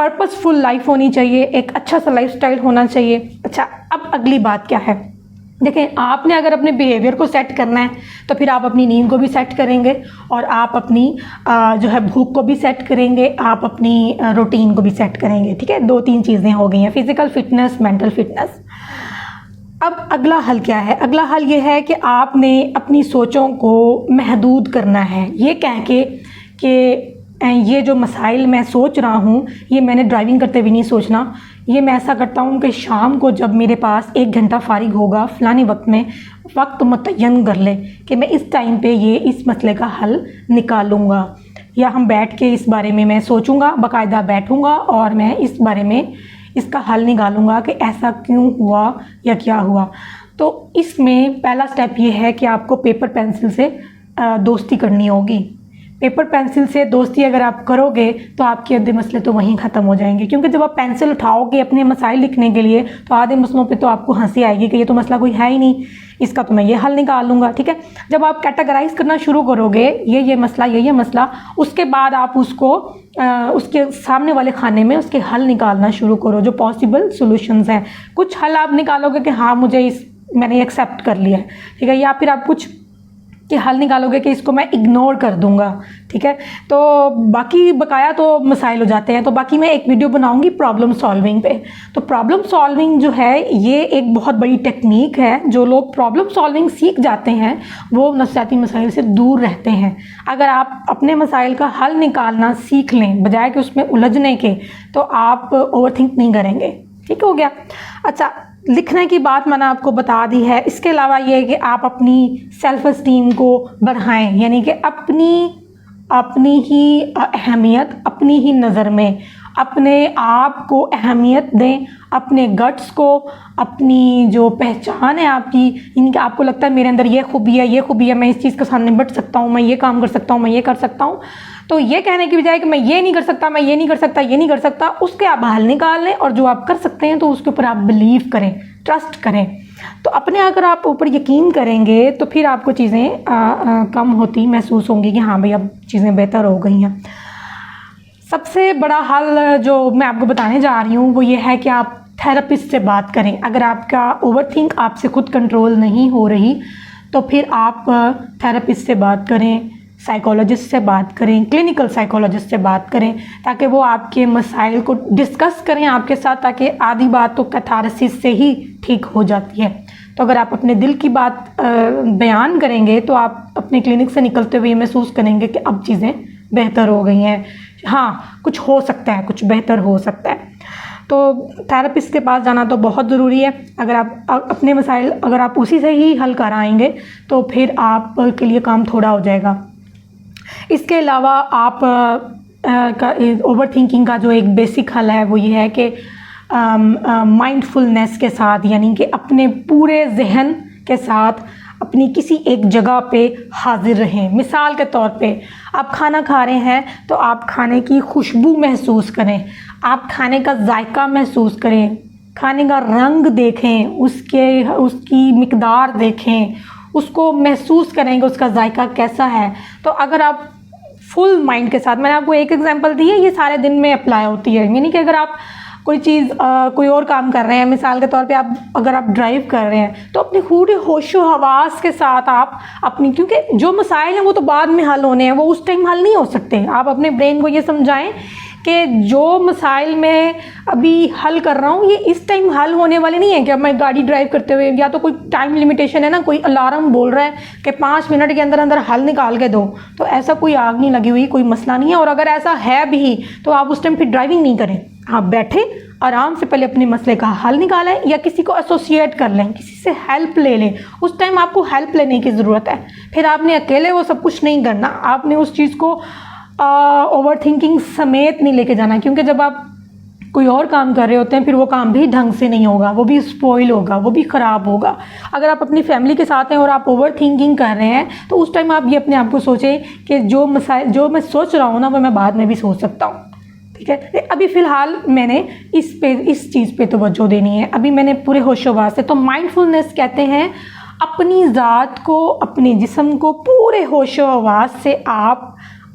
Purposeful life होनी चाहिए, एक अच्छा सा लाइफ स्टाइल होना चाहिए। अच्छा, अब अगली बात क्या है, देखें, आपने अगर अपने बिहेवियर को सेट करना है तो फिर आप अपनी नींद को भी सेट करेंगे और आप अपनी जो है भूख को भी सेट करेंगे, आप अपनी रूटीन को भी सेट करेंगे। ठीक है, 2-3 चीज़ें हो गई हैं, फिज़िकल फिटनेस, मेंटल फिटनेस। अब अगला हल क्या है? अगला हल ये है कि आपने अपनी सोचों को महदूद करना है, ये कह के कि ये जो मसाइल मैं सोच रहा हूँ ये मैंने ड्राइविंग करते हुए नहीं सोचना, ये मैं ऐसा करता हूँ कि शाम को जब मेरे पास 1 घंटा फारिग होगा फ़लाने वक्त में वक्त मुतय्यन कर ले कि मैं इस टाइम पे ये इस मसले का हल निकालूंगा, या हम बैठ के इस बारे में मैं सोचूंगा, बाकायदा बैठूंगा और मैं इस बारे में इसका हल निकालूंगा कि ऐसा क्यों हुआ या क्या हुआ। तो इसमें पहला स्टेप ये है कि आपको पेपर पेंसिल से दोस्ती करनी होगी। पेपर पेंसिल से दोस्ती अगर आप करोगे तो आपके आधे मसले तो वहीं ख़त्म हो जाएंगे, क्योंकि जब आप पेंसिल उठाओगे अपने मसाइल लिखने के लिए तो आधे मसलों पे तो आपको हंसी आएगी कि ये तो मसला कोई है ही नहीं, इसका तो मैं ये हल निकाल लूँगा। ठीक है, जब आप कैटेगराइज करना शुरू करोगे ये मसला, ये मसला, उसके बाद आप उसको उसके सामने वाले खाने में उसके हल निकालना शुरू करो, जो पॉसिबल सॉल्यूशंस हैं। कुछ हल आप निकालोगे कि हाँ मुझे मैंने एक्सेप्ट कर लिया है, ठीक है, या फिर आप कुछ कि हल निकालोगे कि इसको मैं इग्नोर कर दूंगा। ठीक है, तो बाकी बकाया तो मसाइल हो जाते हैं, तो बाकी मैं एक वीडियो बनाऊंगी प्रॉब्लम सॉल्विंग पे। तो प्रॉब्लम सॉल्विंग जो है ये एक बहुत बड़ी टेक्निक है, जो लोग प्रॉब्लम सॉल्विंग सीख जाते हैं वो नफ्सियाती मसाइल से दूर रहते हैं। अगर आप अपने मसाइल का हल निकालना सीख लें बजाय कि उसमें उलझने के, तो आप ओवरथिंक नहीं करेंगे। ठीक हो गया। अच्छा, लिखने की बात मैंने आपको बता दी है। इसके अलावा ये है कि आप अपनी सेल्फ एस्टीम को बढ़ाएं, यानी कि अपनी ही अहमियत, अपनी ही नज़र में अपने आप को अहमियत दें, अपने गट्स को, अपनी जो पहचान है आपकी, यानी कि आपको लगता है मेरे अंदर ये खूबी है, मैं इस चीज़ के सामने बढ़ सकता हूँ, मैं ये काम कर सकता हूँ, मैं ये कर सकता हूँ, तो ये कहने की बजाय कि मैं ये नहीं कर सकता, मैं ये नहीं कर सकता, ये नहीं कर सकता, उसके आप हल निकाल लें और जो आप कर सकते हैं तो उसके ऊपर आप बिलीव करें, ट्रस्ट करें। तो अपने अगर आप ऊपर यकीन करेंगे तो फिर आपको चीज़ें कम होती महसूस होंगी कि हाँ भाई अब चीज़ें बेहतर हो गई हैं। सबसे बड़ा हल जो मैं आपको बताने जा रही हूँ वो ये है कि आप थेरेपिस्ट से बात करें। अगर आपका ओवरथिंक आपसे खुद कंट्रोल नहीं हो रही तो फिर आप थेरेपिस्ट से बात करें, साइकोलॉजिस्ट से बात करें, क्लिनिकल साइकोलॉजिस्ट से बात करें, ताकि वो आपके मसाइल को डिस्कस करें आपके साथ, ताकि आधी बात तो कैथारसिस से ही ठीक हो जाती है। तो अगर आप अपने दिल की बात बयान करेंगे तो आप अपने क्लिनिक से निकलते हुए महसूस करेंगे कि अब चीज़ें बेहतर हो गई हैं, हाँ कुछ हो सकता है, कुछ बेहतर हो सकता है। तो थेरेपिस्ट के पास जाना तो बहुत ज़रूरी है। अगर आप अपने मसाइल अगर आप उसी से ही हल कर आएंगे तो फिर आप के लिए काम थोड़ा हो जाएगा। इसके अलावा आप ओवर थिंकिंग का जो एक बेसिक हल है वो ये है कि माइंडफुलनेस के साथ, यानी कि अपने पूरे जहन के साथ अपनी किसी एक जगह पे हाजिर रहें। मिसाल के तौर पे आप खाना खा रहे हैं तो आप खाने की खुशबू महसूस करें, आप खाने का जायका महसूस करें, खाने का रंग देखें, उसकी मिकदार देखें, उसको महसूस करेंगे उसका जायका कैसा है। तो अगर आप फुल माइंड के साथ, मैंने आपको एक एग्जांपल दी है, ये सारे दिन में अप्लाई होती है, यानी कि अगर आप कोई चीज़ कोई और काम कर रहे हैं, मिसाल के तौर पे अगर आप ड्राइव कर रहे हैं तो अपनी पूरी होशो हवास के साथ आप अपनी, क्योंकि जो मसाइल हैं वो तो बाद में हल होने हैं, वो उस टाइम हल नहीं हो सकते। आप अपने ब्रेन को ये समझाएं कि जो मसाइल मैं अभी हल कर रहा हूँ ये इस टाइम हल होने वाले नहीं है कि अब मैं गाड़ी ड्राइव करते हुए, या तो कोई टाइम लिमिटेशन है ना, कोई अलार्म बोल रहा है कि 5 मिनट के अंदर अंदर हल निकाल के दो, तो ऐसा कोई आग नहीं लगी हुई, कोई मसला नहीं है। और अगर ऐसा है भी तो आप उस टाइम फिर ड्राइविंग नहीं करें, आप बैठे आराम से पहले अपने मसले का हल निकालें या किसी को एसोसिएट कर लें, किसी से हेल्प ले लें। उस टाइम आपको हेल्प लेने की ज़रूरत है, फिर आपने अकेले वो सब कुछ नहीं करना, आपने उस चीज़ को ओवर थिंकिंग समेत नहीं लेके जाना, क्योंकि जब आप कोई और काम कर रहे होते हैं फिर वो काम भी ढंग से नहीं होगा, वो भी स्पॉइल होगा, वो भी ख़राब होगा। अगर आप अपनी फैमिली के साथ हैं और आप ओवर थिंकिंग कर रहे हैं तो उस टाइम आप ये अपने आप को सोचें कि जो मैं सोच रहा हूँ ना वो मैं बाद में भी सोच सकता हूँ, ठीक है। अभी फ़िलहाल मैंने इस चीज़ पे तवज्जो देनी है, अभी मैंने पूरे होशोवास से। तो माइंडफुलनेस कहते हैं अपनी ज़ात को, अपने जिस्म को पूरे होशोवास से आप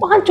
5